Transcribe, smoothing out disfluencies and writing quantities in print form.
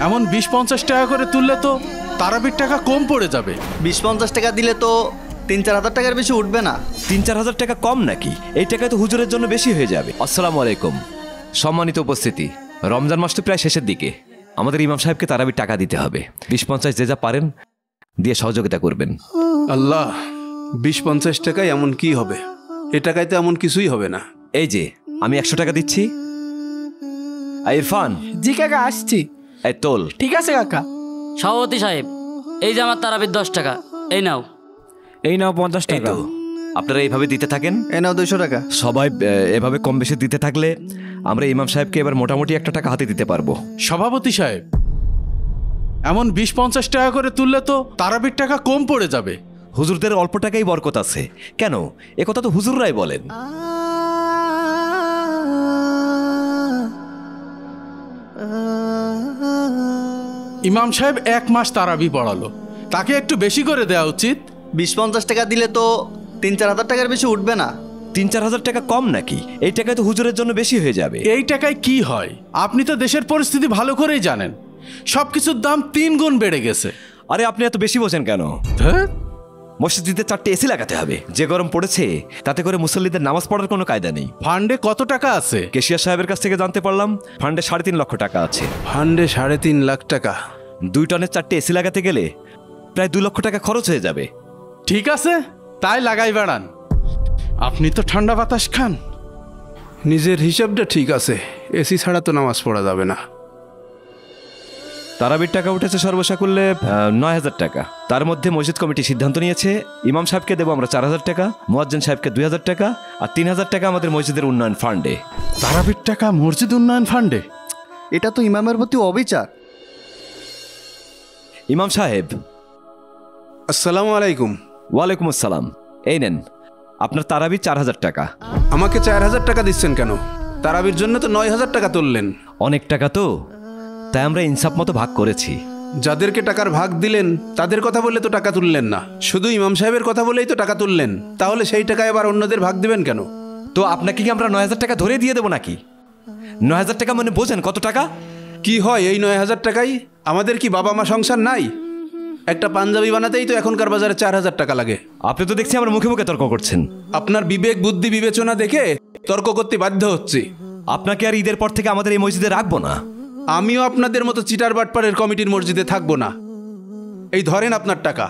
এমন 20-50 টাকা করে তুললে তো তারাবির টাকা কম পড়ে যাবে। 20-50 টাকা দিলে তো 3-4 হাজার টাকার বেশি উঠবে না। 3-4 হাজার টাকা কম নাকি? এই টাকায় তো হুজুরের জন্য বেশি হয়ে যাবে। আসসালামু আলাইকুম। সম্মানিত উপস্থিতি, রমজান মাস তো প্রায় শেষের দিকে। আমাদের ইমাম সাহেবকে তারাবির টাকা দিতে হবে। 20-50 যে যা পারেন দিয়ে সহযোগিতা করবেন। আল্লাহ, 20-50 টাকায় এমন কি হবে? এ টাকায় তো এমন কিছুই হবে না। এই যে আমি 100 টাকা দিচ্ছি। ইরফান। জি কাকা, আসছি। এই তোল। ঠিক আছে কাকা। সভাপতি সাহেব, এই যে আমার তারাবির 10 টাকা, এই নাও। এই নাও 50 এই টাকা। তো আপনারা এইভাবে দিতে থাকেন। এই নাও 200 টাকা। সবাই এভাবে কম বেশি দিতে থাকলে আমরা ইমাম সাহেবকে এবার মোটামুটি 1 টাকা হাতে দিতে পারবো। সভাপতি সাহেব, এমন 20-50 টাকা করে তুললে তো তারাবির টাকা কম পড়ে যাবে। হুজুরদের অল্প টাকাই বরকত আছে। কেন? একথা তো হুজুররাই বলেন। ইমাম সাহেব 1 মাস তারাবি পড়ালো, তাকে একটু বেশি করে দেওয়া উচিত। 20-50 টাকা দিলে তো 3-4 হাজার টাকার বেশি উঠবে না। 3-4 হাজার টাকা কম নাকি? এই টাকায় তো হুজুরের জন্য বেশি হয়ে যাবে। এই টাকায় কি হয়? আপনি তো দেশের পরিস্থিতি ভালো করেই জানেন, সবকিছুর দাম 3 গুণ বেড়ে গেছে। আরে আপনি এত বেশি বোঝেন কেন? মসজিদে 4টে এসি লাগাতে হবে। যে গরম পড়েছে, তাতে করে মুসল্লিদের নামাজ পড়ার কোনো কায়দা নেই। ফান্ডে কত টাকা আছে? কেশিয়া সাহেবের কাছ থেকে জানতে পারলাম ফান্ডে 3.5 লক্ষ টাকা আছে। ফান্ডে 3.5 লাখ টাকা? 2 টনের 4টে এসি লাগাতে গেলে প্রায় 2 লক্ষ টাকা খরচ হয়ে যাবে। ঠিক আছে, তাই লাগাই বেড়ান। আপনি তো ঠান্ডা বাতাস খান। নিজের হিসাবটা ঠিক আছে, এসি ছাড়া তো নামাজ পড়া যাবে না। তারাবির টাকা উঠেছে সর্বসাকুল্যে 9,000 টাকা। তার মধ্যে মসজিদ কমিটি সিদ্ধান্ত নিয়েছে ইমাম সাহেবকে দেবো আমরা 4,000 টাকা, মুয়াজ্জিন সাহেবকে 2,000 টাকা, আর 3,000 টাকা আমাদের মসজিদের উন্নয়ন ফান্ডে। তারাবির টাকা মসজিদ উন্নয়ন ফান্ডে? এটা তো ইমামের প্রতি অবিচার। ইমাম সাহেব। আসসালামু আলাইকুম। ওয়ালাইকুম আসসালাম। এই নেন আপনার তারাবি 4,000 টাকা। আমাকে 4,000 টাকা দিচ্ছেন কেন? তারাবির জন্য তো 9,000 টাকা তুললেন। অনেক টাকা তো, তাই আমরা ইনসাফ মতো ভাগ করেছি। যাদেরকে টাকার ভাগ দিলেন তাদের কথা বলে তো টাকা তুললেন না, শুধু ইমাম সাহেবের কথা বলেই তো টাকা তুললেন। তাহলে সেই টাকায় আবার অন্যদের ভাগ দিবেন কেন? তো আপনাকে কি আমরা 9,000 টাকা ধরে দিয়ে দেবো নাকি? 9,000 টাকা মানে বোঝেন কত টাকা? কি হয় এই 9,000 টাকায়? আমাদের কি বাবা মা সংসার নাই? একটা পাঞ্জাবি বানাতেই তো এখনকার বাজারে 4,000 টাকা লাগে। আপনি তো দেখছি আমার মুখে মুখে তর্ক করছেন। আপনার বিবেক বুদ্ধি বিবেচনা দেখে তর্ক করতে বাধ্য হচ্ছি। আপনাকে আর ঈদের পর থেকে আমাদের এই মসজিদে রাখবো না। আমিও আপনাদের মতো চিটার বাটপাড়ের কমিটির মসজিদে থাকবো না। এই ধরেন আপনার টাকা।